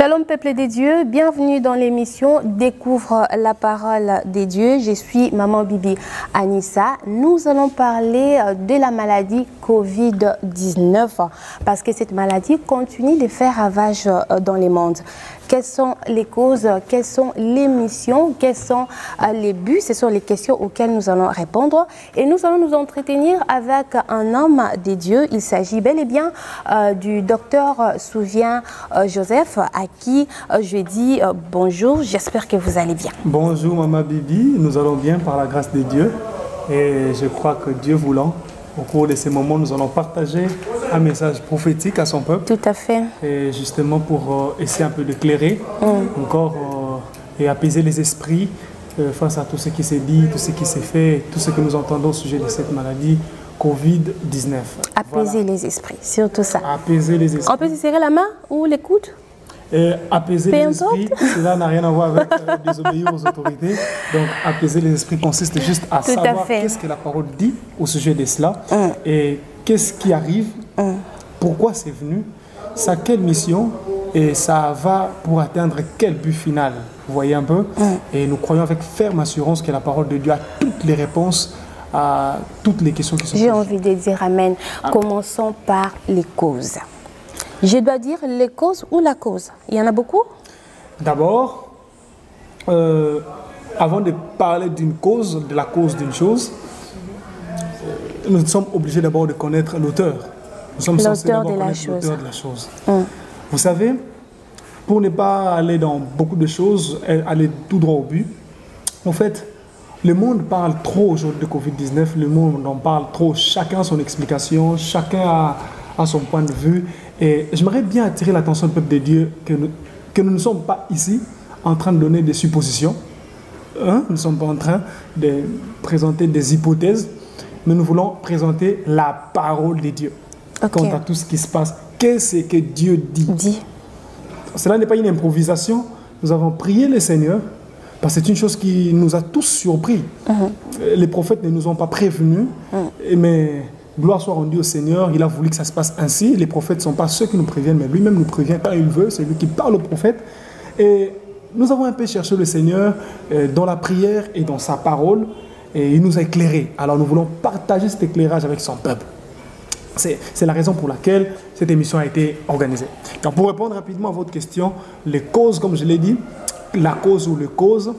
Shalom peuple des dieux, bienvenue dans l'émission Découvre la parole des dieux. Je suis Maman Bibi Anissa. Nous allons parler de la maladie Covid-19 parce que cette maladie continue de faire ravage dans le monde. Quelles sont les causes, quelles sont les missions, quels sont les buts? Ce sont les questions auxquelles nous allons répondre. Et nous allons nous entretenir avec un homme des dieux. Il s'agit bel et bien du docteur Souvien Joseph, à qui je dis bonjour. J'espère que vous allez bien. Bonjour Maman Bibi, nous allons bien par la grâce de Dieu. Et je crois que Dieu voulant, au cours de ces moments, nous allons partager un message prophétique à son peuple. Tout à fait. Et justement pour essayer un peu d'éclairer encore et apaiser les esprits face à tout ce qui s'est dit, tout ce qui s'est fait, tout ce que nous entendons au sujet de cette maladie Covid-19. Apaiser les esprits, surtout ça. Apaiser les esprits. On peut se serrer la main ou les coudes? Apaiser les esprits, cela n'a rien à voir avec désobéir aux autorités. Donc, apaiser les esprits consiste juste à savoir qu'est-ce que la parole dit au sujet de cela et qu'est-ce qui arrive, pourquoi c'est venu, ça a quelle mission et ça va pour atteindre quel but final. Vous voyez un peu? Et nous croyons avec ferme assurance que la parole de Dieu a toutes les réponses à toutes les questions qui sont posées. J'ai envie de dire amen. Commençons par les causes. Je dois dire les causes ou la cause? Il y en a beaucoup? D'abord, avant de parler d'une cause, de la cause d'une chose, nous sommes obligés d'abord de connaître l'auteur. Nous sommes censés d'abord connaître l'auteur de la chose. Vous savez, pour ne pas aller dans beaucoup de choses, aller tout droit au but, en fait, le monde parle trop aujourd'hui de Covid-19, le monde en parle trop, chacun a son explication, chacun a son point de vue. Et j'aimerais bien attirer l'attention du peuple de Dieu que nous ne sommes pas ici en train de donner des suppositions. Nous ne sommes pas en train de présenter des hypothèses, mais nous voulons présenter la parole de Dieu. Quant à tout ce qui se passe, qu'est-ce que Dieu dit? Cela n'est pas une improvisation. Nous avons prié le Seigneur parce que c'est une chose qui nous a tous surpris. Les prophètes ne nous ont pas prévenus, mais gloire soit rendue au Seigneur, il a voulu que ça se passe ainsi. Les prophètes ne sont pas ceux qui nous préviennent, mais lui-même nous prévient quand il veut, c'est lui qui parle aux prophètes. Et nous avons un peu cherché le Seigneur dans la prière et dans sa parole, et il nous a éclairés. Alors nous voulons partager cet éclairage avec son peuple. C'est la raison pour laquelle cette émission a été organisée. Donc pour répondre rapidement à votre question, les causes, comme je l'ai dit, la cause ou les causes,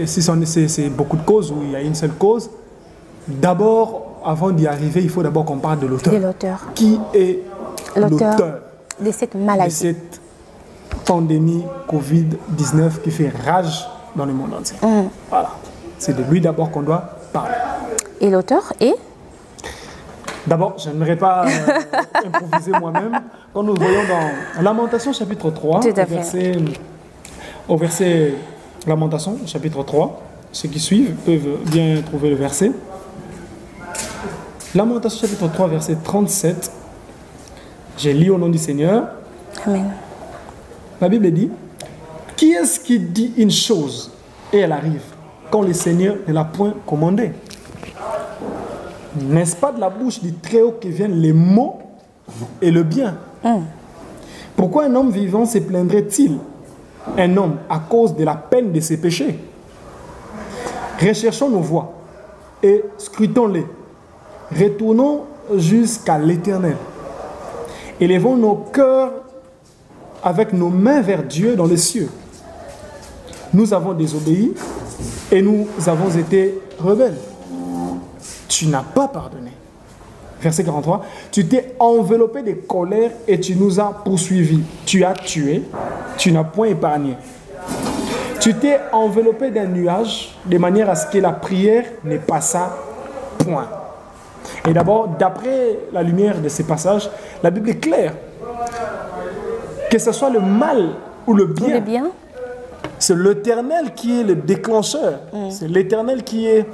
si c'est beaucoup de causes ou il y a une seule cause, d'abord, avant d'y arriver, il faut d'abord qu'on parle de l'auteur. Qui est l'auteur de cette maladie, de cette pandémie Covid-19 qui fait rage dans le monde entier? Voilà. C'est de lui d'abord qu'on doit parler. Et l'auteur est? D'abord, je n'aimerais pas improviser moi-même. Quand nous voyons dans Lamentation chapitre 3, au verset Lamentation chapitre 3, ceux qui suivent peuvent bien trouver le verset. Lamentation chapitre 3, verset 37. J'ai lu au nom du Seigneur. Amen. La Bible dit, qui est-ce qui dit une chose et elle arrive quand le Seigneur ne l'a point commandé? N'est-ce pas de la bouche du Très-Haut que viennent les maux et le bien? Pourquoi un homme vivant se plaindrait-il? Un homme à cause de la peine de ses péchés? Recherchons nos voies et scrutons-les. Retournons jusqu'à l'Éternel. Élevons nos cœurs avec nos mains vers Dieu dans les cieux. Nous avons désobéi et nous avons été rebelles. Tu n'as pas pardonné. Verset 43. Tu t'es enveloppé de colère et tu nous as poursuivis. Tu as tué, tu n'as point épargné. Tu t'es enveloppé d'un nuage de manière à ce que la prière ne passât point. Et d'abord, d'après la lumière de ces passages, la Bible est claire. Que ce soit le mal ou le bien, c'est l'Éternel qui est le déclencheur. C'est l'Éternel qui est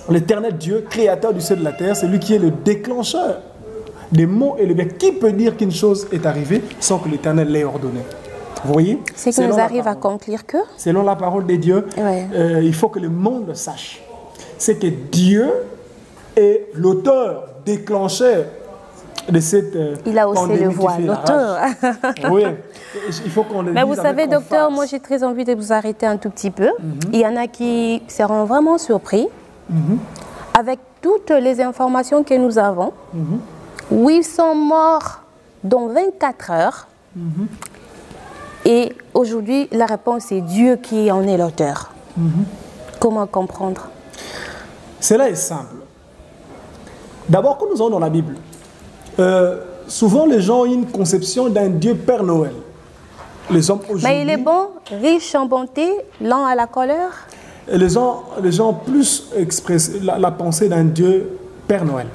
l'éternel Dieu, créateur du ciel et de la terre. C'est lui qui est le déclencheur des maux et le bien. Qui peut dire qu'une chose est arrivée sans que l'Éternel l'ait ordonné? Vous voyez? C'est que nous arrive à conclure que? Selon la parole de Dieu, il faut que le monde sache. C'est que Dieu est l'auteur, déclencheur de cette il a haussé le voile, docteur. Oui, il faut qu'on le dise. Mais vous savez, docteur, moi j'ai très envie de vous arrêter un tout petit peu. Il y en a qui seront vraiment surpris avec toutes les informations que nous avons. 800 morts dans 24 heures. Et aujourd'hui, la réponse est Dieu qui en est l'auteur. Comment comprendre? Cela est simple. D'abord, quand nous allons dans la Bible, souvent les gens ont une conception d'un Dieu Père Noël. Les hommes aujourd'hui... Mais il est bon, riche en bonté, lent à la colère. Les gens ont plus expressé la pensée d'un Dieu Père Noël.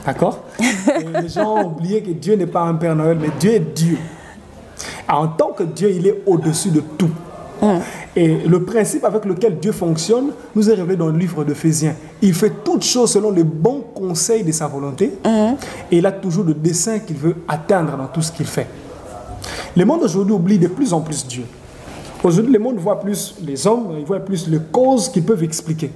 D'accord? Les gens ont oublié que Dieu n'est pas un Père Noël, mais Dieu est Dieu. En tant que Dieu, il est au-dessus de tout. Et le principe avec lequel Dieu fonctionne nous est révélé dans le livre d'Éphésiens. Il fait toutes choses selon les bons conseils de sa volonté. Et il a toujours le dessein qu'il veut atteindre dans tout ce qu'il fait. Le monde aujourd'hui oublie de plus en plus Dieu. Aujourd'hui, le monde voit plus les hommes, il voit plus les causes qu'ils peuvent expliquer.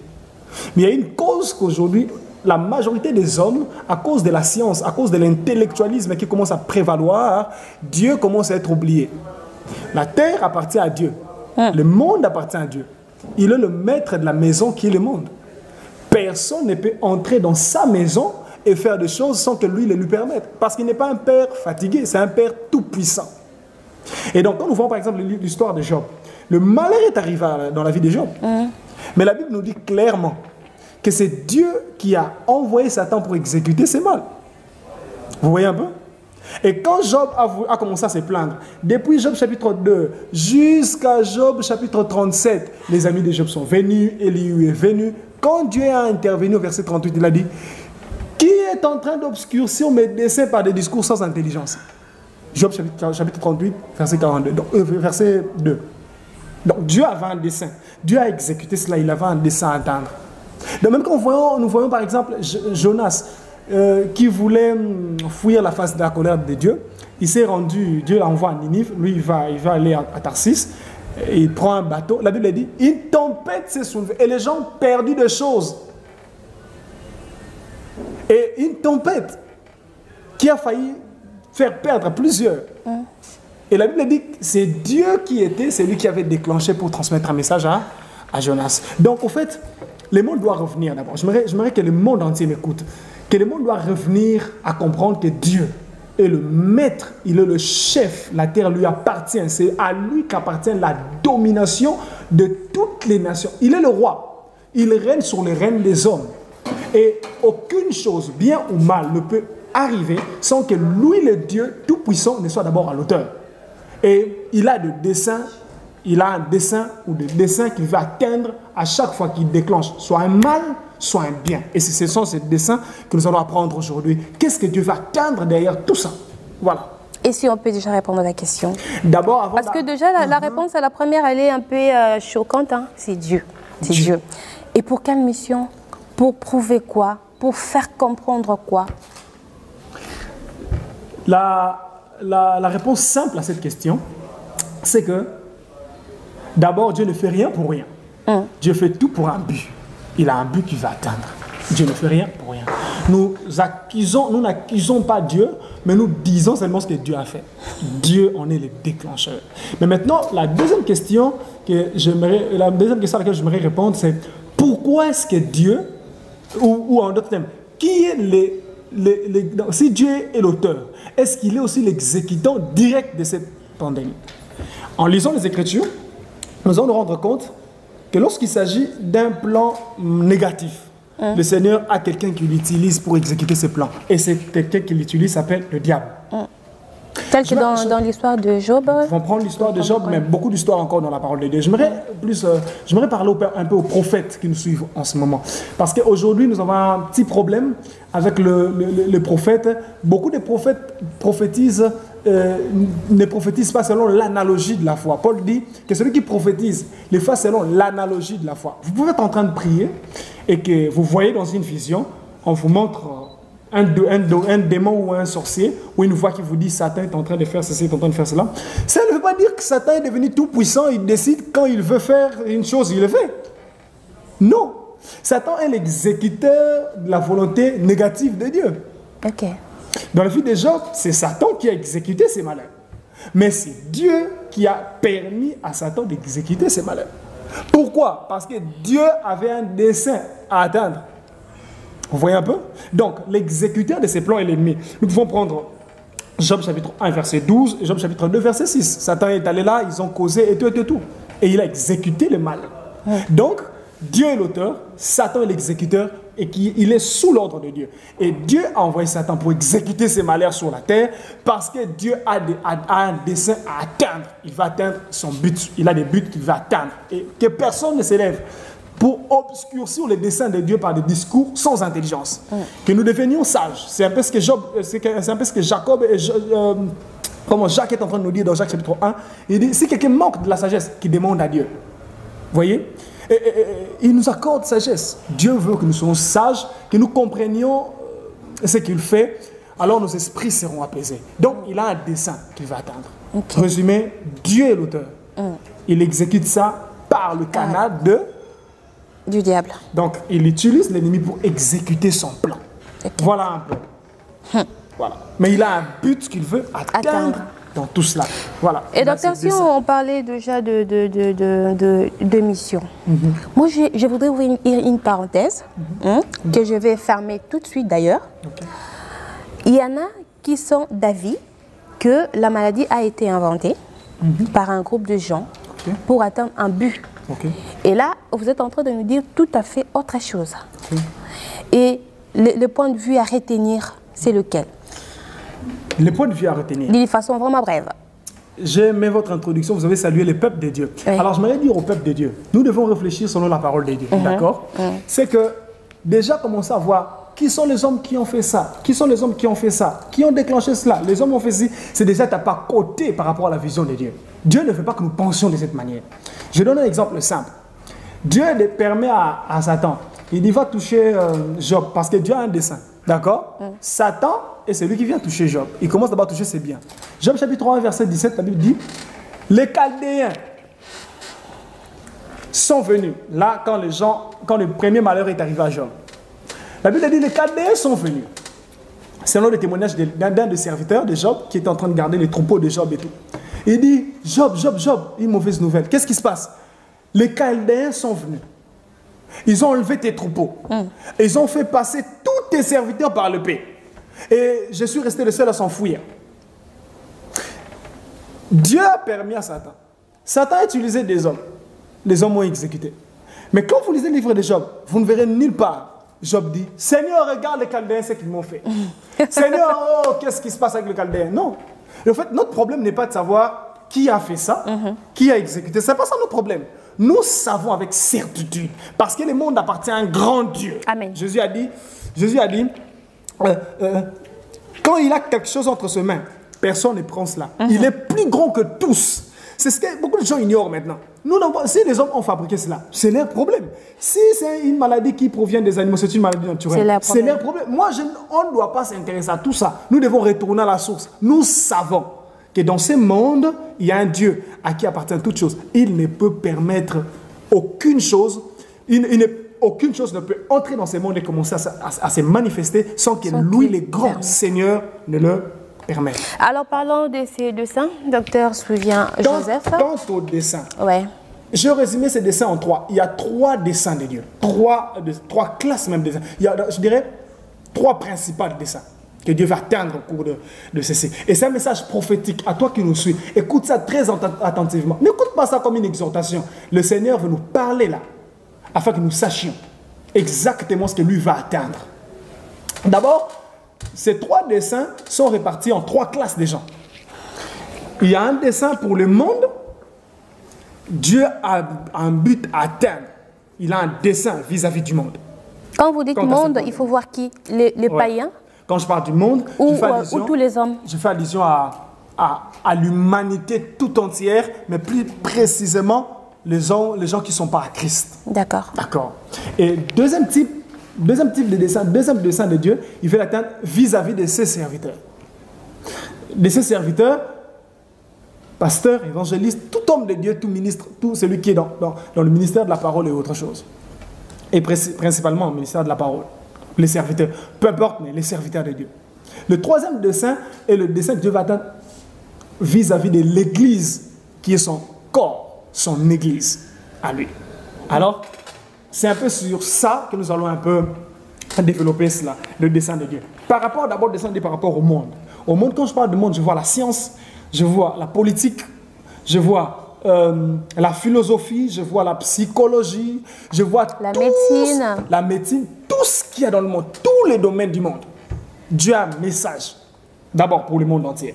Mais il y a une cause qu'aujourd'hui, la majorité des hommes, à cause de la science, à cause de l'intellectualisme qui commence à prévaloir, Dieu commence à être oublié. La terre appartient à Dieu. Le monde appartient à Dieu. Il est le maître de la maison qui est le monde. Personne ne peut entrer dans sa maison et faire des choses sans que lui les lui permette. Parce qu'il n'est pas un père fatigué, c'est un père tout-puissant. Et donc, quand nous voyons par exemple l'histoire de Job, le malheur est arrivé dans la vie de Job. Mais la Bible nous dit clairement que c'est Dieu qui a envoyé Satan pour exécuter ses mal. Vous voyez un peu? Et quand Job a commencé à se plaindre, depuis Job chapitre 2 jusqu'à Job chapitre 37, les amis de Job sont venus, Élihu est venu. Quand Dieu a intervenu au verset 38, il a dit: qui est en train d'obscurcir mes desseins par des discours sans intelligence? Job chapitre 38, verset 42, verset 2. Donc Dieu avait un dessein. Dieu a exécuté cela, il avait un dessein à atteindre. De même quand nous voyons par exemple Jonas, qui voulait fuir la face de la colère de Dieu, il s'est rendu, Dieu l'envoie à Ninive, lui il va aller à Tarsis, il prend un bateau, la Bible dit, une tempête s'est soulevée et les gens ont perdu des choses. Et une tempête qui a failli faire perdre plusieurs. Et la Bible dit que c'est Dieu qui était celui qui avait déclenché pour transmettre un message à Jonas. Donc au fait, le monde doit revenir d'abord. J'aimerais que le monde entier m'écoute. Que le monde doit revenir à comprendre que Dieu est le maître, il est le chef, la terre lui appartient, c'est à lui qu'appartient la domination de toutes les nations. Il est le roi, il règne sur les règnes des hommes. Et aucune chose, bien ou mal, ne peut arriver sans que lui, le Dieu tout-puissant, ne soit d'abord à l'auteur. Et il a des desseins, il a un dessein ou des desseins qu'il va atteindre à chaque fois qu'il déclenche soit un mal, soit un bien. Et ce sont ces dessins que nous allons apprendre aujourd'hui. Qu'est-ce que Dieu va atteindre derrière tout ça? Voilà. Et si on peut déjà répondre à la question? D'abord, avant... Parce que déjà, la réponse à la première, elle est un peu choquante. Hein? C'est Dieu. C'est Dieu. Et pour quelle mission? Pour prouver quoi? Pour faire comprendre quoi? La réponse simple à cette question, c'est que d'abord, Dieu ne fait rien pour rien. Dieu fait tout pour un but. Il a un but qu'il va atteindre. Dieu ne fait rien pour rien. Nous n'accusons pas Dieu, mais nous disons seulement ce que Dieu a fait. Dieu en est le déclencheur. Mais maintenant, la deuxième question à laquelle j'aimerais répondre, c'est pourquoi est-ce que Dieu, ou en d'autres termes, qui est si Dieu est l'auteur, est-ce qu'il est aussi l'exécutant direct de cette pandémie? En lisant les Écritures, nous allons nous rendre compte que lorsqu'il s'agit d'un plan négatif, le Seigneur a quelqu'un qui l'utilise pour exécuter ses plans. Et c'est quelqu'un qui l'utilise s'appelle le diable. Tel que dans l'histoire de Job. On va prendre l'histoire de Job, mais beaucoup d'histoires encore dans la parole de Dieu. J'aimerais parler un peu aux prophètes qui nous suivent en ce moment. Parce qu'aujourd'hui, nous avons un petit problème avec le prophète. Beaucoup de prophètes prophétisent, ne prophétisent pas selon l'analogie de la foi. Paul dit que celui qui prophétise le fait selon l'analogie de la foi. Vous pouvez être en train de prier et que vous voyez dans une vision, on vous montre un démon ou un sorcier, ou une voix qui vous dit Satan est en train de faire ceci, est en train de faire cela. Ça ne veut pas dire que Satan est devenu tout puissant, il décide quand il veut faire une chose, il le fait. Non. Satan est l'exécuteur de la volonté négative de Dieu. Ok. Dans la vie de Job, c'est Satan qui a exécuté ses malheurs. Mais c'est Dieu qui a permis à Satan d'exécuter ses malheurs. Pourquoi? Parce que Dieu avait un dessein à atteindre. Vous voyez un peu? Donc, l'exécuteur de ses plans est l'ennemi. Nous pouvons prendre Job chapitre 1, verset 12, et Job chapitre 2, verset 6. Satan est allé là, ils ont causé et tout. Et il a exécuté le mal. Donc, Dieu est l'auteur, Satan est l'exécuteur, et il est sous l'ordre de Dieu. Et Dieu a envoyé Satan pour exécuter ses malheurs sur la terre, parce que Dieu a un dessein à atteindre. Il va atteindre son but. Il a des buts qu'il va atteindre. Et que personne ne s'élève pour obscurcir les desseins de Dieu par des discours sans intelligence. Que nous devenions sages. C'est un peu ce que Jacob et comment Jacques est en train de nous dire dans Jacques chapitre 1. Il dit, si quelqu'un manque de la sagesse, qu'il demande à Dieu. Vous voyez? Il nous accorde sagesse. Dieu veut que nous soyons sages, que nous comprenions ce qu'il fait, alors nos esprits seront apaisés. Donc, il a un dessein qu'il va atteindre. Résumé, Dieu est l'auteur. Il exécute ça par le canal du diable. Donc, il utilise l'ennemi pour exécuter son plan. Voilà un peu. Voilà. Mais il a un but qu'il veut atteindre dans tout cela. Voilà. Et docteur, si on parlait déjà de mission, moi je voudrais ouvrir une parenthèse que je vais fermer tout de suite d'ailleurs. Il y en a qui sont d'avis que la maladie a été inventée par un groupe de gens pour atteindre un but. Et là, vous êtes en train de nous dire tout à fait autre chose. Et le point de vue à retenir, c'est lequel? Le point de vue à retenir. De façon vraiment brève. J'ai aimé votre introduction, vous avez salué les peuples de Dieu. Alors, je voudrais dire au peuple de Dieu, nous devons réfléchir selon la parole de Dieu. D'accord? C'est que déjà commencer à voir qui sont les hommes qui ont fait ça, qui sont les hommes qui ont fait ça, qui ont déclenché cela. Les hommes ont fait ci. C'est déjà ta pas côté par rapport à la vision de Dieu. Dieu ne veut pas que nous pensions de cette manière. Je donne un exemple simple. Dieu permet à Satan, il dit va toucher Job parce que Dieu a un dessein. D'accord? Satan est celui qui vient toucher Job. Il commence d'abord à toucher ses biens. Job chapitre 1, verset 17, la Bible dit les Chaldéens sont venus. Là, quand le premier malheur est arrivé à Job. La Bible dit les Chaldéens sont venus. Selon le témoignage d'un des serviteurs de Job qui était en train de garder les troupeaux de Job et tout. Il dit Job, une mauvaise nouvelle. Qu'est-ce qui se passe? Les Chaldéens sont venus. Ils ont enlevé tes troupeaux. Ils ont fait passer tous tes serviteurs par le paix. Et je suis resté le seul à s'enfuir. Dieu a permis à Satan. Satan a utilisé des hommes. Les hommes ont exécuté. Mais quand vous lisez le livre de Job, vous ne verrez nulle part. Job dit, Seigneur, regarde les Chaldéens, ce qu'ils m'ont fait. Seigneur, oh, qu'est-ce qui se passe avec les Chaldéens? Non. En fait, notre problème n'est pas de savoir qui a fait ça, qui a exécuté. Ce n'est pas ça notre problème. Nous savons avec certitude, parce que le monde appartient à un grand Dieu. Amen. Jésus a dit quand il a quelque chose entre ses mains, personne ne prend cela. Il est plus grand que tous. C'est ce que beaucoup de gens ignorent maintenant. Si les hommes ont fabriqué cela, c'est leur problème. Si c'est une maladie qui provient des animaux, c'est une maladie naturelle. C'est leur problème. Moi, on ne doit pas s'intéresser à tout ça. Nous devons retourner à la source. Nous savons que dans ce monde, il y a un Dieu à qui appartient toute chose. Il ne peut permettre aucune chose. Aucune chose ne peut entrer dans ce monde et commencer à se manifester sans que lui, le grand Seigneur, ne le permette. Alors, parlons de ces dessins, docteur Joseph. Quant aux dessins, je vais résumer ces dessins en trois. Il y a trois dessins de Dieu. Trois classes même de dessins. Il y a, je dirais, trois principales dessins que Dieu va atteindre au cours de ceci. Et c'est un message prophétique à toi qui nous suis. Écoute ça très attentivement. N'écoute pas ça comme une exhortation. Le Seigneur veut nous parler là, afin que nous sachions exactement ce que lui va atteindre. D'abord, ces trois dessins sont répartis en trois classes de gens. Il y a un dessein pour le monde. Dieu a un but à atteindre. Il a un dessein vis-à-vis du monde. Quand vous dites monde, il faut voir qui? Les païens? Quand je parle du monde, ou tous les hommes? Je fais allusion à l'humanité tout entière, mais plus précisément les gens qui ne sont pas à Christ. D'accord. D'accord. Et deuxième type de dessein, deuxième dessein de Dieu, il veut l'atteindre vis-à-vis de ses serviteurs. De ses serviteurs, pasteurs, évangélistes, tout homme de Dieu, tout ministre, tout celui qui est dans le ministère de la parole et autre chose. Et principalement au ministère de la parole. Les serviteurs, peu importe, mais les serviteurs de Dieu. Le troisième dessein est le dessein que Dieu va attendre vis-à-vis de l'Église, qui est son corps, son Église à lui. Alors, c'est un peu sur ça que nous allons un peu développer cela, le dessein de Dieu. Par rapport d'abord au dessein de Dieu par rapport au monde. Au monde, quand je parle du monde, je vois la science, je vois la politique, je vois la philosophie, je vois la psychologie, je vois la médecine, tout ce qu'il y a dans le monde, tous les domaines du monde. Dieu a un message, d'abord pour le monde entier.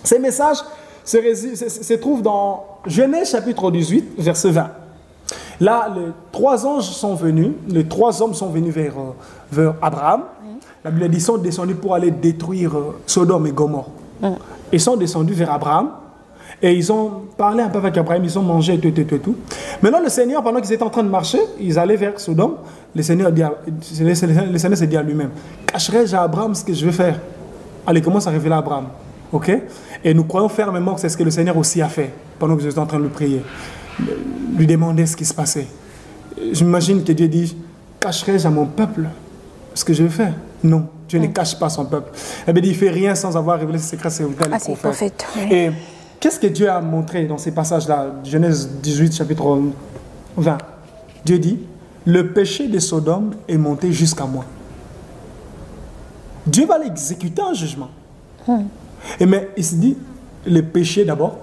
Ces messages se trouvent dans Genèse chapitre 18, verset 20. Là, les trois anges sont venus, les trois hommes sont venus vers Abraham. La Bible dit qu'ils sont descendus pour aller détruire Sodome et Gomorrhe. Ils sont descendus vers Abraham. Et ils ont parlé un peu avec Abraham, ils ont mangé et tout. Maintenant, le Seigneur, pendant qu'ils étaient en train de marcher, ils allaient vers Sodome. Le Seigneur s'est dit à lui-même, cacherai-je à Abraham ce que je vais faire? Allez, commence à révéler à Abraham. Ok? Et nous croyons fermement que c'est ce que le Seigneur aussi a fait, pendant que j'étais en train de le prier. Lui demander ce qui se passait. J'imagine que Dieu dit, cacherai-je à mon peuple ce que je vais faire? Non, Dieu ne cache pas son peuple. Il ne fait rien sans avoir révélé ses secrets à ses prophètes. Et qu'est-ce que Dieu a montré dans ces passages-là, Genèse 18, chapitre 20? Dieu dit, le péché de Sodome est monté jusqu'à moi. Dieu va l'exécuter en jugement. Mais il se dit, le péché d'abord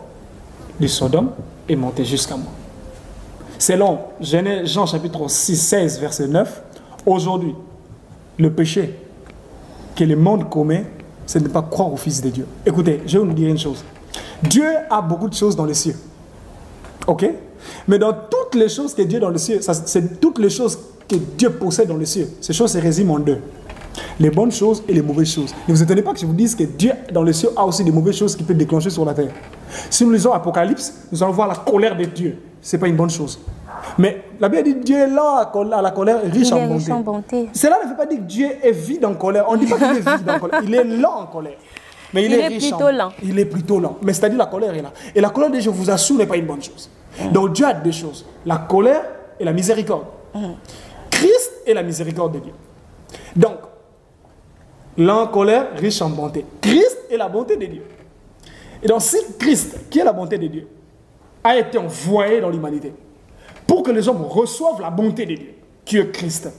de Sodome est monté jusqu'à moi. Selon Jean chapitre 6, 16, verset 9, aujourd'hui, le péché que le monde commet, c'est de ne pas croire au Fils de Dieu. Écoutez, je vais vous dire une chose. Dieu a beaucoup de choses dans les cieux. Ok? Mais dans toutes les choses que Dieu a dans les cieux, c'est toutes les choses que Dieu possède dans les cieux. Ces choses se résument en deux. Les bonnes choses et les mauvaises choses. Ne vous étonnez pas que je vous dise que Dieu dans les cieux a aussi des mauvaises choses qui peuvent déclencher sur la terre. Si nous lisons Apocalypse, nous allons voir la colère de Dieu. Ce n'est pas une bonne chose. Mais la Bible dit que Dieu est lent à la colère, riche en bonté. Cela ne veut pas dire que Dieu est vide en colère. On ne dit pas qu'il est vide en colère. Il est lent en colère. Mais il est plutôt lent. Il est plutôt lent. Mais c'est-à-dire la colère est là. Et la colère, je vous assure, n'est pas une bonne chose. Donc Dieu a deux choses. La colère et la miséricorde. Christ est la miséricorde de Dieu. Donc, lent en colère, riche en bonté. Christ est la bonté de Dieu. Et donc si Christ, qui est la bonté de Dieu, a été envoyé dans l'humanité pour que les hommes reçoivent la bonté de Dieu, qui est Christ,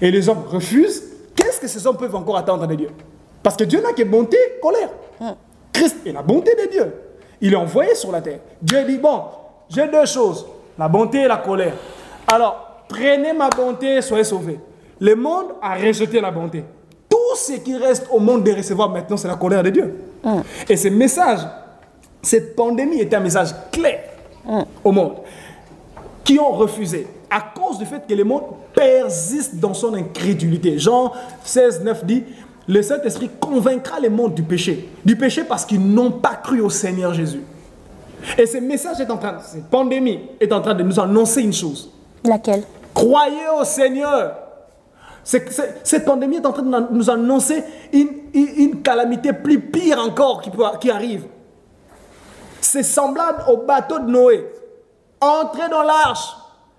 et les hommes refusent, qu'est-ce que ces hommes peuvent encore attendre de Dieu? Parce que Dieu n'a que bonté, colère. Christ est la bonté de Dieu. Il est envoyé sur la terre. Dieu dit, bon, j'ai deux choses, la bonté et la colère. Alors, prenez ma bonté, soyez sauvés. Le monde a rejeté la bonté. Tout ce qui reste au monde de recevoir maintenant, c'est la colère de Dieu. Et ce message, cette pandémie était un message clair au monde, qui ont refusé à cause du fait que le monde persiste dans son incrédulité. Jean 16, 9 dit, le Saint-Esprit convaincra le monde du péché. Du péché parce qu'ils n'ont pas cru au Seigneur Jésus. Et ce message est en train, cette pandémie est en train de nous annoncer une chose. Laquelle? Croyez au Seigneur. Cette pandémie est en train de nous annoncer une calamité plus pire encore qui arrive. C'est semblable au bateau de Noé. Entrez dans l'arche.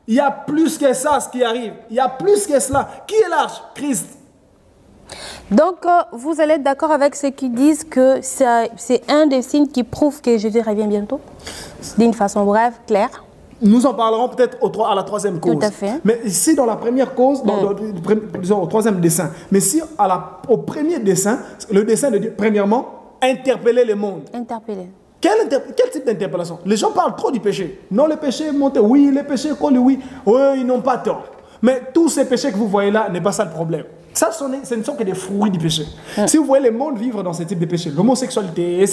Il y a plus que ça, ce qui arrive. Il y a plus que cela. Qui est l'arche? Christ. Donc, vous allez être d'accord avec ceux qui disent que c'est un des signes qui prouve que Jésus revient bientôt? D'une façon brève, claire. Nous en parlerons peut-être à la troisième cause. Tout à fait. Mais ici, dans la première cause, disons au troisième dessein, mais si au premier dessein, le dessein de Dieu, premièrement, interpeller le monde. Interpeller. Quel type d'interpellation? Les gens parlent trop du péché. Non, le péché est monté. Oui, le péché est collé. Oui, ils n'ont pas tort. Mais tous ces péchés que vous voyez là, n'est pas ça le problème. Ça, ce ne sont que des fruits du péché. Si vous voyez le monde vivre dans ce type de péché, l'homosexualité,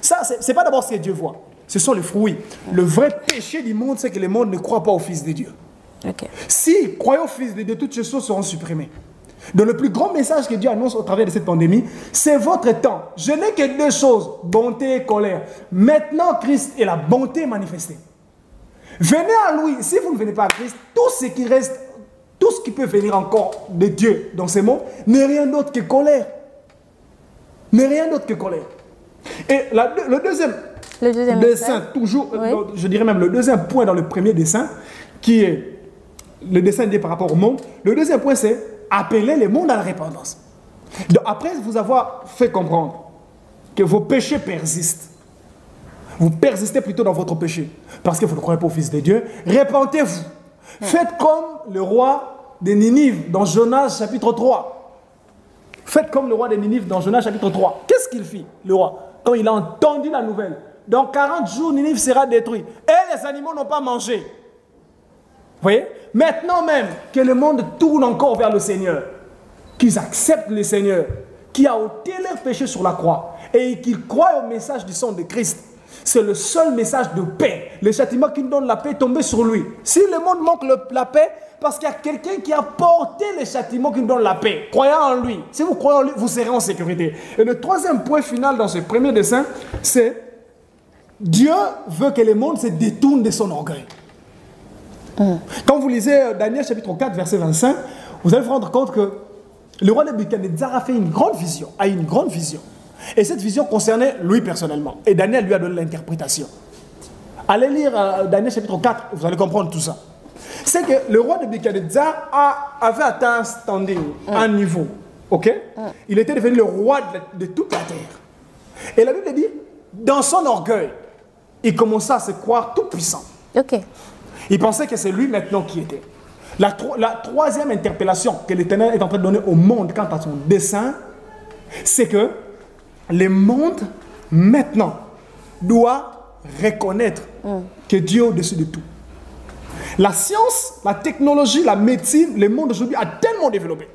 ça, ce n'est pas d'abord ce que Dieu voit. Ce sont les fruits. Le vrai péché du monde, c'est que le monde ne croit pas au Fils de Dieu. S'ils croient au Fils de Dieu, toutes ces choses seront supprimées. Donc le plus grand message que Dieu annonce au travers de cette pandémie, c'est votre temps. Je n'ai que deux choses, bonté et colère. Maintenant, Christ est la bonté manifestée. Venez à lui. Si vous ne venez pas à Christ, tout ce qui reste, tout ce qui peut venir encore de Dieu dans ce monde, n'est rien d'autre que colère. N'est rien d'autre que colère. Et le deuxième dessein, toujours, je dirais même le deuxième point dans le premier dessein, qui est le dessein dit par rapport au monde. Le deuxième point, c'est appeler le monde à la repentance. Donc, après vous avoir fait comprendre que vos péchés persistent, vous persistez plutôt dans votre péché, parce que vous ne croyez pas au Fils de Dieu, repentez-vous. Faites comme le roi de Ninive dans Jonas chapitre 3. Faites comme le roi de Ninive dans Jonas chapitre 3. Qu'est-ce qu'il fit, le roi, quand il a entendu la nouvelle? Dans 40 jours, Ninive sera détruit. Et les animaux n'ont pas mangé. Vous voyez? Maintenant même que le monde tourne encore vers le Seigneur, qu'ils acceptent le Seigneur, qui a ôté leurs péchés sur la croix, et qu'ils croient au message du sang de Christ, c'est le seul message de paix. Le châtiment qui nous donne la paix est tombé sur lui. Si le monde manque la paix, parce qu'il y a quelqu'un qui a porté le châtiment qui nous donne la paix. Croyez en lui. Si vous croyez en lui, vous serez en sécurité. Et le troisième point final dans ce premier dessin, c'est Dieu veut que le monde se détourne de son orgueil. Quand vous lisez Daniel chapitre 4, verset 25, vous allez vous rendre compte que le roi Nebuchadnezzar a fait une grande vision, Et cette vision concernait lui personnellement. Et Daniel lui a donné l'interprétation. Allez lire Daniel chapitre 4, vous allez comprendre tout ça. C'est que le roi Nebuchadnezzar avait atteint un standing, un niveau. Ok? Il était devenu le roi de toute la terre. Et la Bible dit, dans son orgueil, il commença à se croire tout puissant. Ok. Il pensait que c'est lui maintenant qui était. La troisième interpellation que l'Éternel est en train de donner au monde quant à son dessein, c'est que le monde maintenant doit reconnaître que Dieu est au-dessus de tout. La science, la technologie, la médecine, le monde aujourd'hui a tellement développé.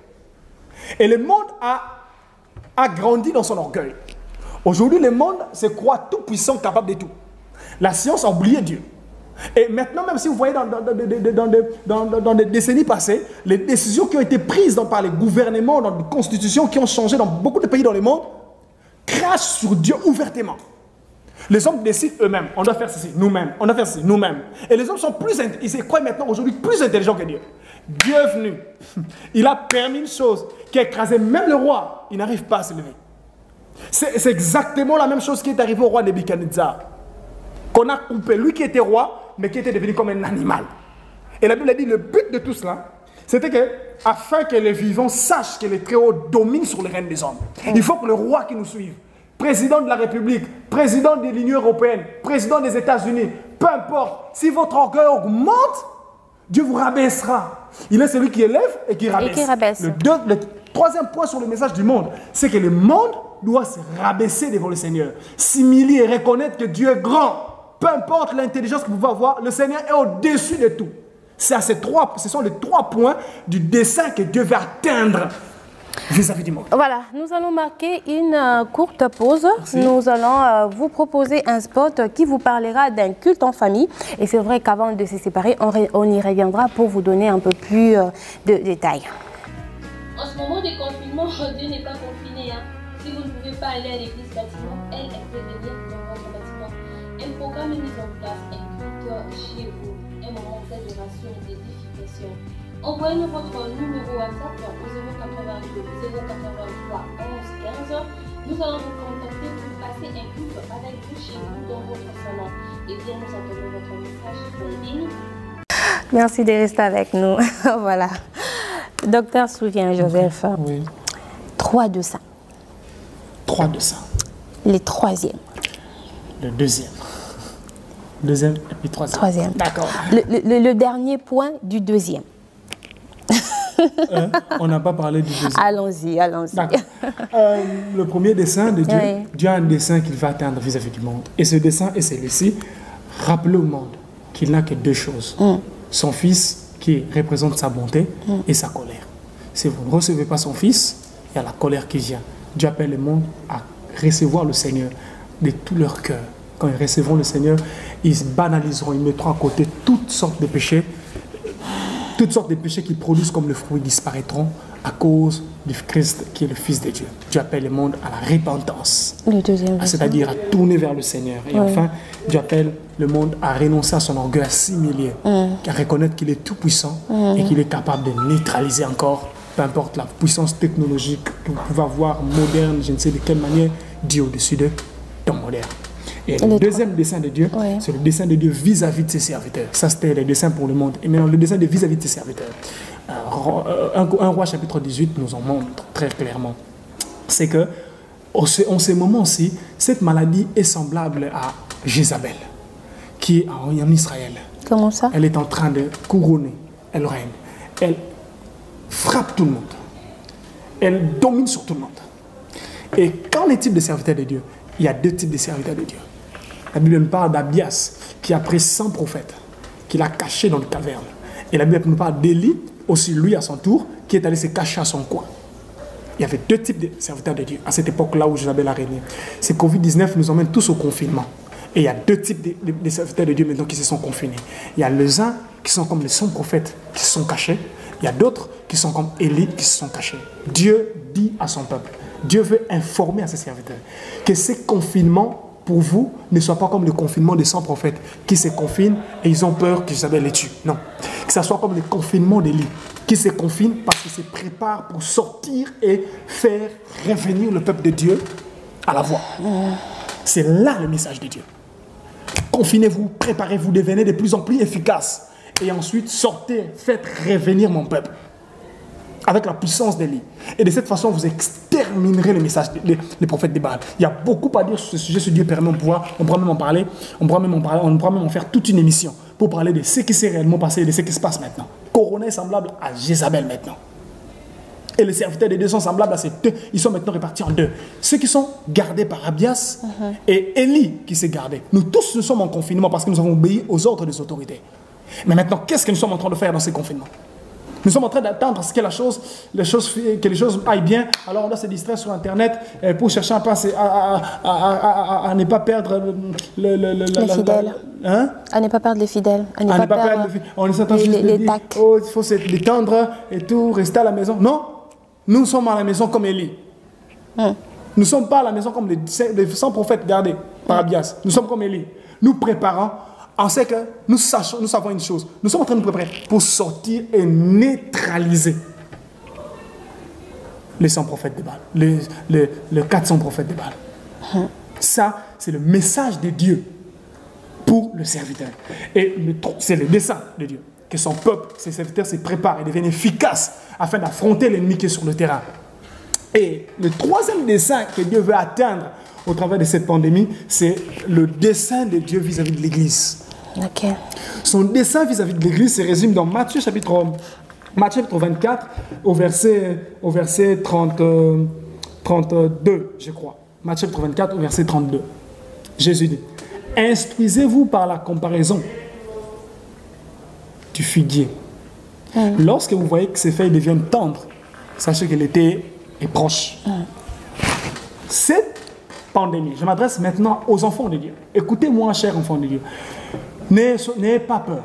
Et le monde a grandi dans son orgueil. Aujourd'hui, le monde se croit tout puissant, capable de tout. La science a oublié Dieu. Et maintenant, même si vous voyez dans des décennies passées, les décisions qui ont été prises par les gouvernements, dans les constitutions qui ont changé dans beaucoup de pays dans le monde, crachent sur Dieu ouvertement. Les hommes décident eux-mêmes, on doit faire ceci, nous-mêmes, on doit faire ceci, nous-mêmes. Et les hommes sont ils se croient maintenant aujourd'hui plus intelligents que Dieu. Dieu est venu, il a permis une chose qui a écrasé même le roi, il n'arrive pas à se lever. C'est exactement la même chose qui est arrivée au roi Nebuchadnezzar. Qu'on a coupé, lui qui était roi, mais qui était devenu comme un animal. Et la Bible a dit, le but de tout cela, c'était que, afin que les vivants sachent que le Très-Haut domine sur les règnes des hommes. Il faut que le roi qui nous suive, président de la République, président de l'Union européenne, président des États-Unis, peu importe, si votre orgueil augmente, Dieu vous rabaissera. Il est celui qui élève et qui rabaisse. Le troisième point sur le message du monde, c'est que le monde doit se rabaisser devant le Seigneur, s'humilier et reconnaître que Dieu est grand. Peu importe l'intelligence que vous pouvez avoir, le Seigneur est au-dessus de tout. Ce sont les trois points du dessein que Dieu veut atteindre vis-à-vis du monde. Voilà, nous allons marquer une courte pause. Merci. Nous allons vous proposer un spot qui vous parlera d'un culte en famille. Et c'est vrai qu'avant de se séparer, on y reviendra pour vous donner un peu plus de détails. En ce moment de confinement, Dieu n'est pas confiné. Si vous ne pouvez pas aller à l'église bâtiment, elle peut venir dans votre bâtiment. Un programme est mis en place, un culte chez vous, un moment d'adoration et d'édification. Envoyez-nous votre numéro WhatsApp au 082 083 11 15. Nous allons vous contacter pour passer un culte avec vous chez vous dans votre salon. Et bien, nous attendons votre message. Soyez bénis. Merci de rester avec nous. Voilà. Docteur Souvien-Joseph. Oui. 3 de ça. 3 de ça. Le troisième. Le deuxième. Deuxième et puis troisième. D'accord. Le dernier point du deuxième. On n'a pas parlé du deuxième. Allons-y. Le premier dessein de Dieu, oui. Dieu a un dessein qu'il va atteindre vis-à-vis du monde. Et ce dessein est celui-ci. Rappelez au monde qu'il n'a que deux choses. Son fils qui représente sa bonté et sa colère. Si vous ne recevez pas son fils, il y a la colère qui vient. Dieu appelle le monde à recevoir le Seigneur de tout leur cœur. Quand ils recevront le Seigneur, ils banaliseront, ils mettront à côté toutes sortes de péchés qui produisent comme le fruit disparaîtront à cause du Christ qui est le Fils de Dieu. Dieu appelle le monde à la repentance, c'est-à-dire à tourner vers le Seigneur. Et enfin, Dieu appelle le monde à renoncer à son orgueil, à s'humilier, à reconnaître qu'il est tout puissant et qu'il est capable de neutraliser encore, peu importe la puissance technologique que vous pouvez avoir, moderne, je ne sais de quelle manière, Dieu au-dessus de ton moderne. Et le deuxième dessein de Dieu, c'est le dessein de Dieu vis-à-vis de ses serviteurs. Ça, c'était le dessein pour le monde. Et maintenant, le dessein de vis-à-vis de ses serviteurs. 1 Roi chapitre 18 nous en montre très clairement. c'est que en ces moments-ci, cette maladie est semblable à Jézabel, qui est en Israël. Comment ça? Elle est en train de couronner, elle règne, elle frappe tout le monde, elle domine sur tout le monde. Et qu'en est-il des serviteurs de Dieu? Il y a deux types de serviteurs de Dieu. La Bible nous parle d'Abias, qui a pris 100 prophètes, qu'il a cachés dans le caverne. Et la Bible nous parle d'Élie, aussi lui à son tour, qui est allé se cacher à son coin. Il y avait deux types de serviteurs de Dieu à cette époque-là où Jézabel a régné. Ce Covid-19 nous emmène tous au confinement. Et il y a deux types de serviteurs de Dieu maintenant qui se sont confinés. Il y a les uns qui sont comme les 100 prophètes qui se sont cachés. Il y a d'autres qui sont comme Élie qui se sont cachés. Dieu dit à son peuple, Dieu veut informer à ses serviteurs que ces confinements pour vous ne soient pas comme le confinement des 100 prophètes qui se confinent et ils ont peur que Jézabel les tue. Non. Que ça soit comme le confinement d'Élie qui se confine parce qu'il se prépare pour sortir et faire revenir le peuple de Dieu à la voie. C'est là le message de Dieu. Confinez-vous, préparez-vous, devenez de plus en plus efficaces. Et ensuite, sortez, faites revenir mon peuple. Avec la puissance d'Élie. Et de cette façon, vous exterminerez le message des prophètes de Baal. Il y a beaucoup à dire sur ce sujet, si Dieu permet, on pourra même en parler. On pourra même en faire toute une émission pour parler de ce qui s'est réellement passé et de ce qui se passe maintenant. Corona est semblable à Jézabel maintenant. Et les serviteurs des deux sont semblables à ces deux. Ils sont maintenant répartis en deux. Ceux qui sont gardés par Abias et Élie qui s'est gardé. Nous tous, nous sommes en confinement parce que nous avons obéi aux ordres des autorités. Mais maintenant, qu'est-ce que nous sommes en train de faire dans ces confinements? Nous sommes en train d'attendre que les choses aillent bien. Alors on doit se distraire sur Internet pour chercher un peu à ne pas perdre les fidèles. Hein? À ne pas perdre les fidèles. À ne pas perdre on s'attend juste de dire, oh, il faut se détendre et tout, rester à la maison. Non, nous sommes à la maison comme Élie. Nous ne sommes pas à la maison comme les 100 prophètes gardés par Abias. Nous sommes comme Élie. Nous préparons. On sait que nous savons une chose. Nous sommes en train de nous préparer pour sortir et neutraliser les 100 prophètes de Baal, les 400 prophètes de Baal. Ça, c'est le message de Dieu pour le serviteur. Et c'est le dessein de Dieu. Que son peuple, ses serviteurs se préparent et deviennent efficaces afin d'affronter l'ennemi qui est sur le terrain. Et le troisième dessein que Dieu veut atteindre au travers de cette pandémie, c'est le dessein de Dieu vis-à-vis de l'Église. Okay. Son dessein vis-à-vis de l'Église se résume dans Matthieu chapitre 24 au verset 32, je crois. Matthieu chapitre 24 au verset 32. Jésus dit, instruisez-vous par la comparaison du figuier. Lorsque vous voyez que ses feuilles deviennent tendres, sachez que l'été est proche. Cette pandémie, je m'adresse maintenant aux enfants de Dieu. Écoutez-moi, chers enfants de Dieu. N'ayez pas peur.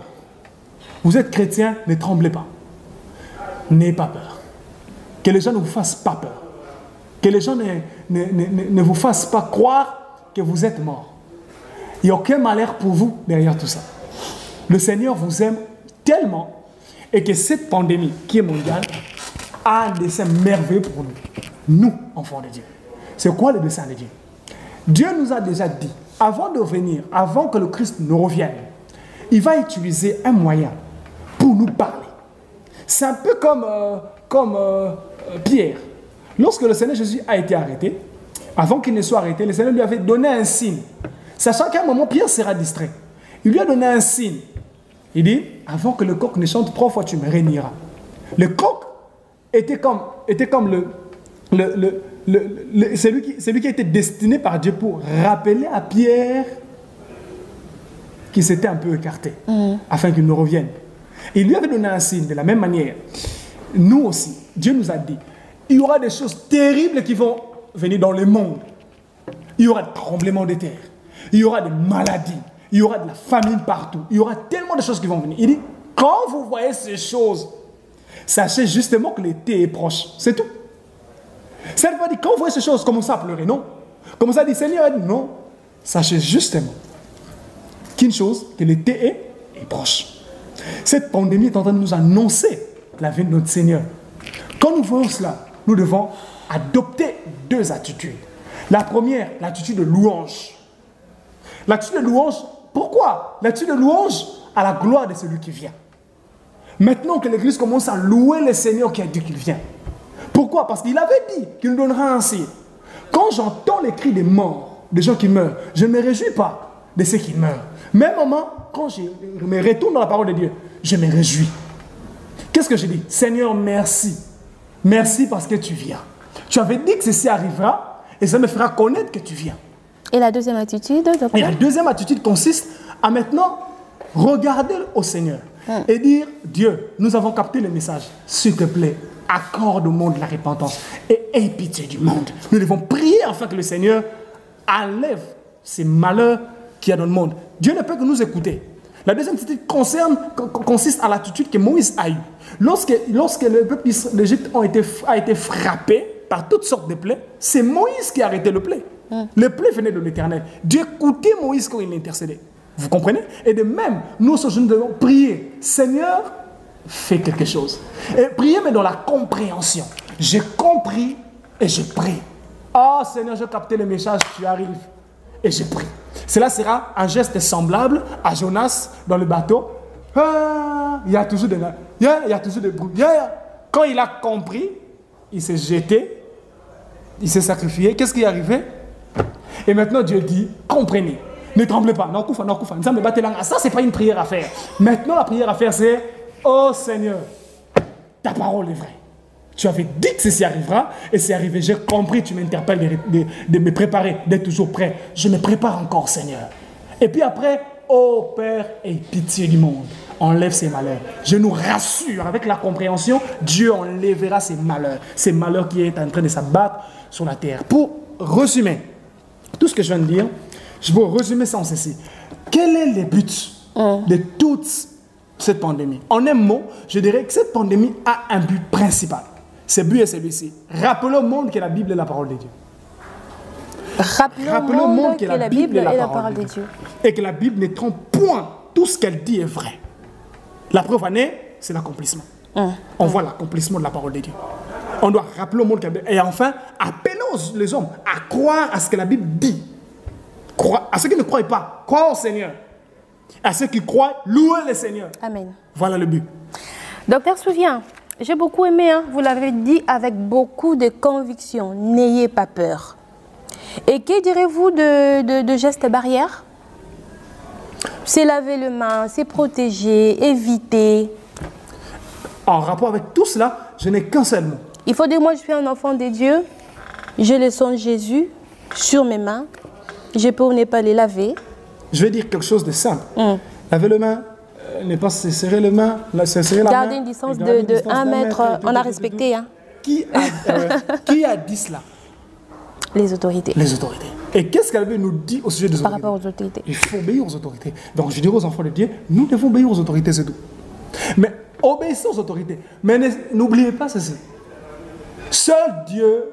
Vous êtes chrétiens, ne tremblez pas. N'ayez pas peur. Que les gens ne vous fassent pas peur. Que les gens ne vous fassent pas croire que vous êtes mort. Il n'y a aucun malheur pour vous derrière tout ça. Le Seigneur vous aime tellement et que cette pandémie qui est mondiale a un dessein merveilleux pour nous. Nous, enfants de Dieu. C'est quoi le dessein de Dieu? Dieu nous a déjà dit, avant de venir, avant que le Christ nous revienne, il va utiliser un moyen pour nous parler. C'est un peu comme Pierre. Lorsque le Seigneur Jésus a été arrêté, avant qu'il ne soit arrêté, le Seigneur lui avait donné un signe. Sachant qu'à un moment, Pierre sera distrait. Il lui a donné un signe. Il dit, avant que le coq ne chante 3 fois, tu me réuniras. Le coq était comme celui qui a été destiné par Dieu pour rappeler à Pierre qu'il s'était un peu écarté, afin qu'il nous revienne. Et il lui avait donné un signe de la même manière. Nous aussi, Dieu nous a dit, il y aura des choses terribles qui vont venir dans le monde. Il y aura des tremblements de terre, il y aura des maladies, il y aura de la famine partout, il y aura tellement de choses qui vont venir. Il dit, quand vous voyez ces choses, sachez justement que l'été est proche. C'est tout. Ça ne veut pas dire, quand vous voyez ces choses, commencez à pleurer, non. Commencez à dire, Seigneur, non. Sachez justement qu'une chose, que l'été est proche. Cette pandémie est en train de nous annoncer la venue de notre Seigneur. Quand nous voyons cela, nous devons adopter 2 attitudes. La première, l'attitude de louange. L'attitude de louange, pourquoi? L'attitude de louange à la gloire de celui qui vient. Maintenant que l'Église commence à louer le Seigneur qui a dit qu'il vient. Pourquoi? Parce qu'il avait dit qu'il nous donnera un signe. Quand j'entends les cris des morts, des gens qui meurent, je ne me réjouis pas de ceux qui meurent. Même moment, quand je me retourne dans la parole de Dieu, je me réjouis. Qu'est-ce que je dis? Seigneur, merci. Merci parce que tu viens. Tu avais dit que ceci arrivera et ça me fera connaître que tu viens. Et la deuxième attitude, docteur? Et la deuxième attitude consiste à maintenant regarder au Seigneur et dire, Dieu, nous avons capté le message. S'il te plaît, accorde au monde la repentance et aie pitié du monde. Nous devons prier afin que le Seigneur enlève ces malheurs qu'il y a dans le monde. Dieu ne peut que nous écouter. La deuxième attitude consiste à l'attitude que Moïse a eue. Lorsque le peuple d'Égypte a été frappé par toutes sortes de plaies, c'est Moïse qui a arrêté le plaie. Le plaie venait de l'Éternel. Dieu écoutait Moïse quand il intercédait. Vous comprenez? Et de même, nous devons prier. Seigneur, fais quelque chose. Et prier, mais dans la compréhension. J'ai compris et je prie. Oh Seigneur, j'ai capté le message, tu arrives. Et je prie. Cela sera un geste semblable à Jonas dans le bateau. Ah, il y a toujours des bruit. Quand il a compris, il s'est jeté, il s'est sacrifié. Qu'est-ce qui est arrivé? Et maintenant Dieu dit, comprenez, ne tremblez pas. Ça, c'est pas une prière à faire. Maintenant, la prière à faire, c'est, oh Seigneur, ta parole est vraie. Tu avais dit que ceci arrivera et c'est arrivé. J'ai compris, tu m'interpelles de me préparer, d'être toujours prêt. Je me prépare encore, Seigneur. Et puis après, oh Père, aie pitié du monde. Enlève ces malheurs. Je nous rassure, avec la compréhension, Dieu enlèvera ces malheurs qui est en train de s'abattre sur la terre. Pour résumer tout ce que je viens de dire, je vais résumer ça en ceci. Quel est le but de toute cette pandémie? En un mot, je dirais que cette pandémie a un but principal. Ce but est celui-ci. Rappelons au monde que la Bible est la parole de Dieu. Rappelons au monde que la Bible est la parole de Dieu. Et que la Bible ne trompe point. Tout ce qu'elle dit est vrai. La preuve en est, c'est l'accomplissement. On voit l'accomplissement de la parole de Dieu. On doit rappeler au monde qu'elle... Et enfin, appelons les hommes à croire à ce que la Bible dit. À ceux qui ne croient pas, croire au Seigneur. À ceux qui croient, louer le Seigneur. Amen. Voilà le but. Docteur Souvien, j'ai beaucoup aimé, vous l'avez dit avec beaucoup de conviction. N'ayez pas peur. Et que direz-vous de gestes barrières? C'est laver les mains, c'est protéger, éviter. En rapport avec tout cela, je n'ai qu'un seul mot. Il faut dire, moi je suis un enfant de Dieu. Je le sens Jésus sur mes mains. Je peux ne pas les laver. Je vais dire quelque chose de simple. Laver les mains, ne pas se serrer les mains, se serrer la main. Garder une distance de 1 mètre. On a respecté. Hein. Qui a dit cela? Les autorités. Les autorités. Et qu'est-ce qu'elle nous dit au sujet des autorités? Par rapport aux autorités. Il faut obéir aux autorités. Donc je dis aux enfants de Dieu, nous devons obéir aux autorités, c'est tout. Mais obéissez aux autorités. Mais n'oubliez pas ceci. Seul Dieu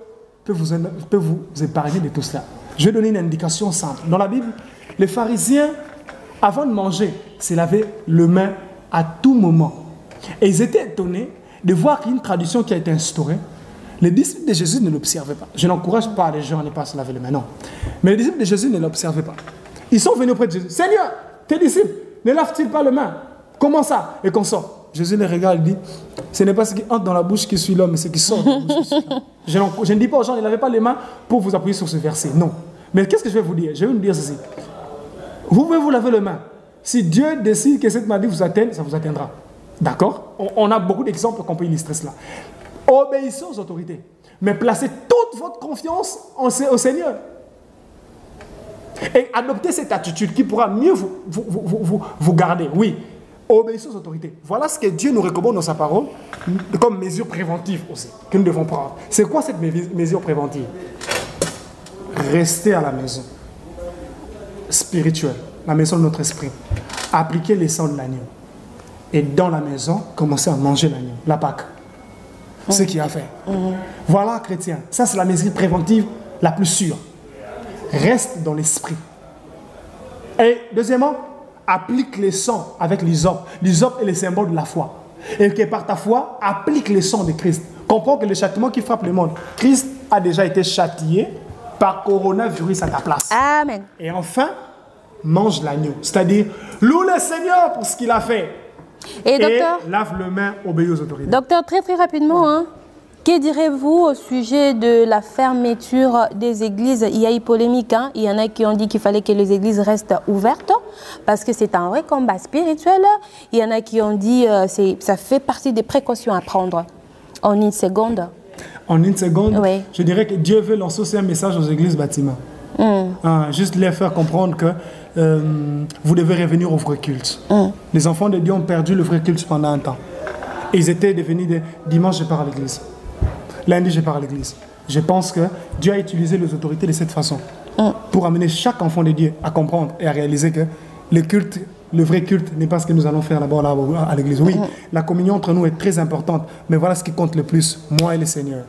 peut vous épargner de tout cela. Je vais donner une indication simple. Dans la Bible, les pharisiens, avant de manger, se lavaient les mains à tout moment. Et ils étaient étonnés de voir qu'il y a une tradition qui a été instaurée. Les disciples de Jésus ne l'observaient pas. Je n'encourage pas les gens à ne pas se laver les mains, non. Mais les disciples de Jésus ne l'observaient pas. Ils sont venus auprès de Jésus. Seigneur, tes disciples ne lavent-ils pas les mains? Comment ça? Et qu'on sort. Jésus les regarde et dit, ce n'est pas ce qui entre dans la bouche qui suit l'homme, mais ce qui sort de la bouche qui suit l'homme. Je ne dis pas aux gens, ne lavez pas les mains pour vous appuyer sur ce verset. Non. Mais qu'est-ce que je vais vous dire? Je vais vous dire ceci. Vous pouvez vous laver les mains. Si Dieu décide que cette maladie vous atteigne, ça vous atteindra. D'accord? On a beaucoup d'exemples qu'on peut illustrer cela. Obéissez aux autorités. Mais placez toute votre confiance au Seigneur. Et adoptez cette attitude qui pourra mieux vous garder. Oui. Obéissez aux autorités. Voilà ce que Dieu nous recommande dans sa parole comme mesure préventive aussi, que nous devons prendre. C'est quoi cette mesure préventive? Rester à la maison spirituelle, la maison de notre esprit. Appliquer les sangs de l'agneau. Et dans la maison, commencer à manger l'agneau, la Pâque. Ce qu'il a fait. Voilà, chrétien. Ça, c'est la mesure préventive la plus sûre. Reste dans l'esprit. Et deuxièmement, applique les sangs avec l'hysope. L'hysope est le symbole de la foi. Et que par ta foi, applique les sangs de Christ. Comprends que le châtiment qui frappe le monde, Christ a déjà été châtié par coronavirus à ta place. Amen. Et enfin, mange l'agneau. C'est-à-dire, loue le Seigneur pour ce qu'il a fait. Et docteur, lave les mains, obéis aux autorités. Docteur, très rapidement, Que direz-vous au sujet de la fermeture des églises? Il y a eu polémique, hein? Il y en a qui ont dit qu'il fallait que les églises restent ouvertes parce que c'est un vrai combat spirituel. Il y en a qui ont dit que ça fait partie des précautions à prendre. En une seconde. En une seconde, oui. Je dirais que Dieu veut lancer aussi un message aux églises bâtiments. Juste les faire comprendre que vous devez revenir au vrai culte. Les enfants de Dieu ont perdu le vrai culte pendant un temps. Et ils étaient devenus des dimanche, je pars à l'église. Lundi, je pars à l'église. Je pense que Dieu a utilisé les autorités de cette façon pour amener chaque enfant de Dieu à comprendre et à réaliser que le culte, le vrai culte n'est pas ce que nous allons faire là-bas à l'église. Oui, la communion entre nous est très importante, mais voilà ce qui compte le plus, moi et le Seigneur.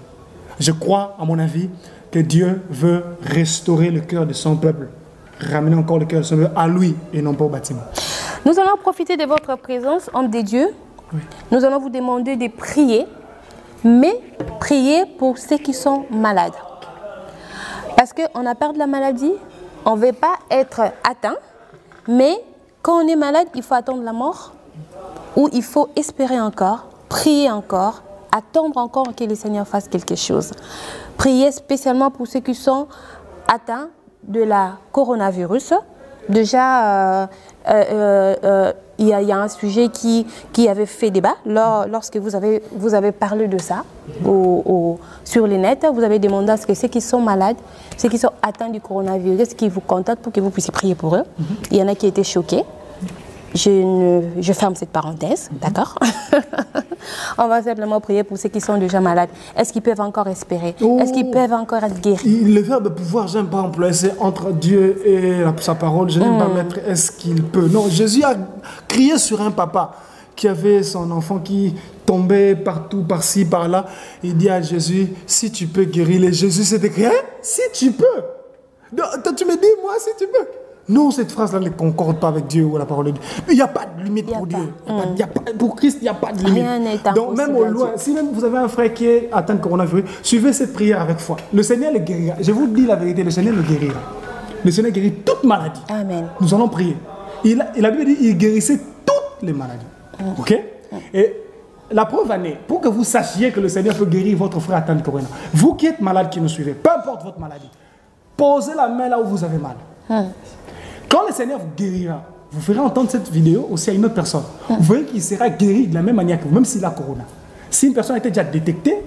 Je crois, à mon avis, que Dieu veut restaurer le cœur de son peuple, ramener encore le cœur de son peuple à lui et non pas au bâtiment. Nous allons profiter de votre présence, homme de Dieu. Oui. Nous allons vous demander de prier, mais prier pour ceux qui sont malades. Parce qu'on a peur de la maladie, on ne veut pas être atteint, mais quand on est malade, il faut attendre la mort, ou il faut espérer encore, prier encore, attendre encore que le Seigneur fasse quelque chose. Prier spécialement pour ceux qui sont atteints de la coronavirus. Déjà, il y a un sujet qui avait fait débat lorsque vous avez parlé de ça sur les nets. Vous avez demandé à ce que ceux qui sont malades, ceux qui sont atteints du coronavirus, qui vous contactent pour que vous puissiez prier pour eux. Il y en a qui étaient choqués. Je ferme cette parenthèse, d'accord? On va simplement prier pour ceux qui sont déjà malades. Est-ce qu'ils peuvent encore espérer? Est-ce qu'ils peuvent encore être guéris? Le verbe pouvoir, j'aime pas employer, c'est entre Dieu et sa parole. Je n'aime pas mettre est-ce qu'il peut. Non, Jésus a crié sur un papa qui avait son enfant qui tombait partout, par-ci, par-là. Il dit à Jésus, si tu peux guérir les Jésus s'est écrit, hein? Si tu peux. Toi, tu me dis, moi, si tu peux. Non, cette phrase-là ne concorde pas avec Dieu ou la parole de Dieu. Il n'y a pas de limite pour Dieu. Pour Christ, il n'y a pas de limite. Rien n'est impossible. Donc même au loin, si même vous avez un frère qui est atteint de coronavirus, suivez cette prière avec foi. Le Seigneur le guérira. Je vous dis la vérité, le Seigneur le guérira. Le Seigneur guérit toute maladie. Amen. Nous allons prier. La Bible dit qu'il guérissait toutes les maladies. Ok? Et la preuve en est, pour que vous sachiez que le Seigneur peut guérir votre frère atteint de corona, vous qui êtes malade, qui nous suivez, peu importe votre maladie, posez la main là où vous avez mal. Quand le Seigneur vous guérira, vous ferez entendre cette vidéo aussi à une autre personne. Vous verrez qu'il sera guéri de la même manière que vous, même s'il a corona. Si une personne a été déjà détectée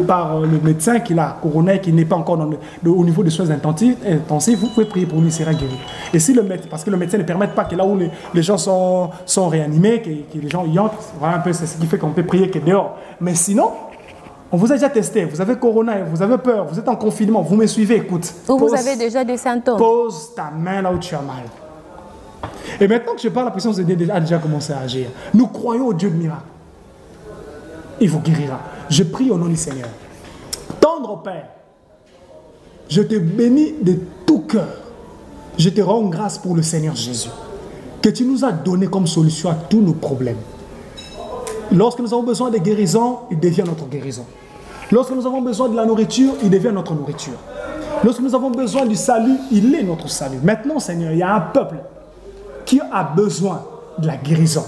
par le médecin qu'il a corona et qui n'est pas encore au niveau des soins intensifs, vous pouvez prier pour lui, il sera guéri. Et si le médecin, parce que le médecin ne permet pas que là où les gens sont réanimés, que les gens y entrent, voilà un peu, c'est ce qui fait qu'on peut prier que dehors. Mais sinon, on vous a déjà testé, vous avez corona, vous avez peur, vous êtes en confinement, vous me suivez, écoute. Ou vous avez déjà des symptômes. Pose ta main là où tu as mal. Et maintenant que je parle, la puissance de Dieu a déjà commencé à agir. Nous croyons au Dieu de miracle. Il vous guérira. Je prie au nom du Seigneur. Tendre Père, je te bénis de tout cœur. Je te rends grâce pour le Seigneur Jésus, que tu nous as donné comme solution à tous nos problèmes. Lorsque nous avons besoin de guérison, il devient notre guérison. Lorsque nous avons besoin de la nourriture, il devient notre nourriture. Lorsque nous avons besoin du salut, il est notre salut. Maintenant, Seigneur, il y a un peuple qui a besoin de la guérison.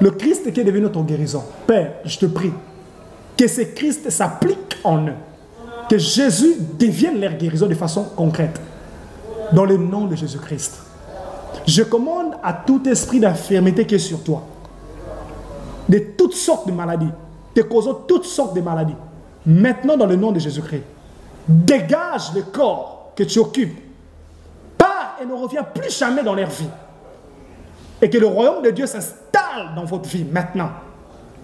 Le Christ qui est devenu notre guérison. Père, je te prie que ce Christ s'applique en eux. Que Jésus devienne leur guérison de façon concrète. Dans le nom de Jésus-Christ. Je commande à tout esprit d'infirmité qui est sur toi, de toutes sortes de maladies, te causant toutes sortes de maladies. Maintenant, dans le nom de Jésus-Christ, dégage le corps que tu occupes. Pars et ne reviens plus jamais dans leur vie. Et que le royaume de Dieu s'installe dans votre vie maintenant.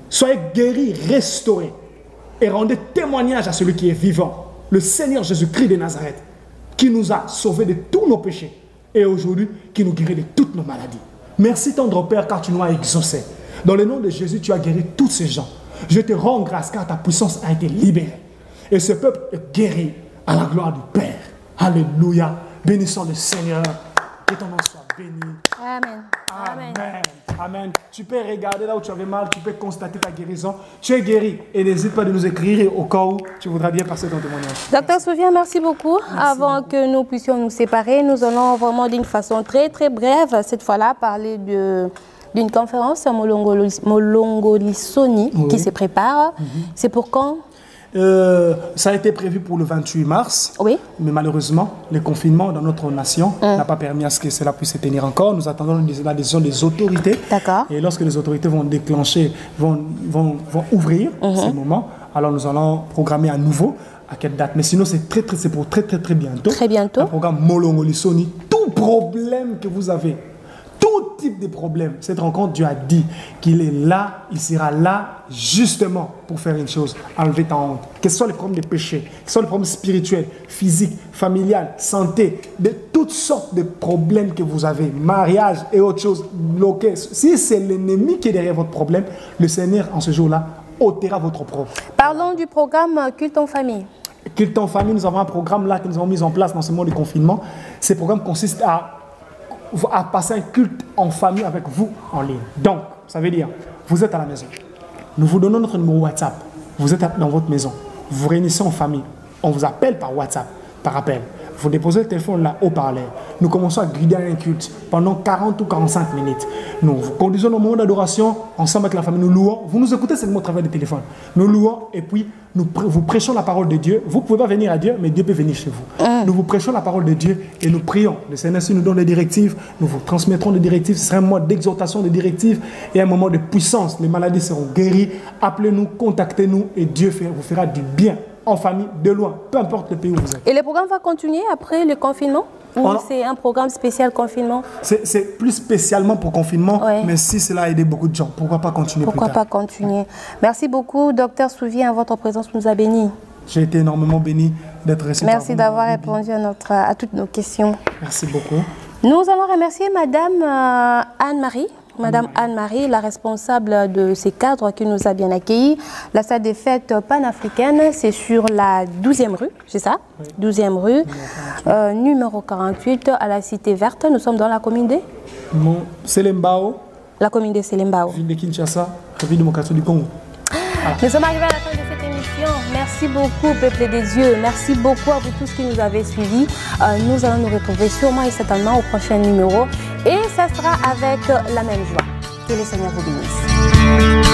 Soyez guéris, restaurés. Et rendez témoignage à celui qui est vivant. Le Seigneur Jésus-Christ de Nazareth. Qui nous a sauvés de tous nos péchés. Et aujourd'hui, qui nous guérit de toutes nos maladies. Merci tendre Père, car tu nous as exaucés. Dans le nom de Jésus, tu as guéri tous ces gens. Je te rends grâce, car ta puissance a été libérée. Et ce peuple est guéri à la gloire du Père. Alléluia. Bénissons le Seigneur. Que ton nom soit béni. Amen. Amen. Amen. Tu peux regarder là où tu avais mal, tu peux constater ta guérison. Tu es guéri. Et n'hésite pas de nous écrire au cas où tu voudras bien passer ton témoignage. Docteur Sophia, merci beaucoup. Merci Avant beaucoup. Que nous puissions nous séparer, nous allons vraiment d'une façon très très brève, cette fois-là, parler d'une conférence à Molongolisoni qui se prépare. C'est pour quand? Ça a été prévu pour le 28 mars. Oui. Mais malheureusement, le confinement dans notre nation n'a pas permis à ce que cela puisse se tenir encore. Nous attendons la décision des autorités. D'accord. Et lorsque les autorités vont déclencher, vont ouvrir ces moments, alors nous allons programmer à nouveau à quelle date. Mais sinon, c'est pour très bientôt. Très bientôt. Un programme Molongolisoni. Tout problème que vous avez, tout type de problème, cette rencontre, Dieu a dit qu'il est là, il sera là justement pour faire une chose, enlever ta honte. Quels sont les problèmes de péché, quels sont les problèmes spirituels, physiques, familiales, santé, de toutes sortes de problèmes que vous avez, mariage et autres choses bloquées. Si c'est l'ennemi qui est derrière votre problème, le Seigneur en ce jour-là ôtera votre propre. Parlons du programme Culte en famille. Culte en famille, nous avons un programme là que nous avons mis en place dans ce moment de confinement. Ce programme consiste à passer un culte en famille avec vous en ligne. Donc, ça veut dire, vous êtes à la maison. Nous vous donnons notre numéro WhatsApp. Vous êtes dans votre maison. Vous vous réunissez en famille. On vous appelle par WhatsApp, par appel. Vous déposez le téléphone là, haut-parleur. Nous commençons à guider un culte pendant 40 ou 45 minutes. Nous vous conduisons au moment d'adoration, ensemble avec la famille, nous louons. Vous nous écoutez seulement au travers du téléphone. Nous louons et puis vous prêchons la parole de Dieu. Vous ne pouvez pas venir à Dieu, mais Dieu peut venir chez vous. Nous vous prêchons la parole de Dieu et nous prions. Le Seigneur nous donne des directives. Nous vous transmettrons des directives. Ce sera un moment d'exhortation, des directives et un moment de puissance. Les maladies seront guéries. Appelez-nous, contactez-nous et Dieu vous fera du bien. En famille, de loin, peu importe le pays où vous êtes. Et le programme va continuer après le confinement? Ou c'est un programme spécial confinement? C'est plus spécialement pour confinement, mais si cela a aidé beaucoup de gens, pourquoi pas continuer plus tard? Pourquoi pas continuer? Merci beaucoup, Docteur Souvien, votre présence nous a bénis. J'ai été énormément béni d'être reçu. Merci d'avoir répondu à toutes nos questions. Merci beaucoup. Nous allons remercier Madame Anne-Marie. Madame Anne-Marie, la responsable de ces cadres qui nous a bien accueillis. La salle des fêtes panafricaine, c'est sur la 12e rue, c'est ça? Oui. 12e rue, numéro 48, à la Cité Verte. Nous sommes dans la commune de Selembao. La commune de Selembao. Ville de Kinshasa, République démocratique du Congo. Voilà. Nous sommes arrivés à la fin de cette émission. Merci beaucoup, peuple des dieux. Merci beaucoup à vous tous qui nous avez suivis. Nous allons nous retrouver sûrement et certainement au prochain numéro. Et ça sera avec la même joie. Que le Seigneur vous bénisse.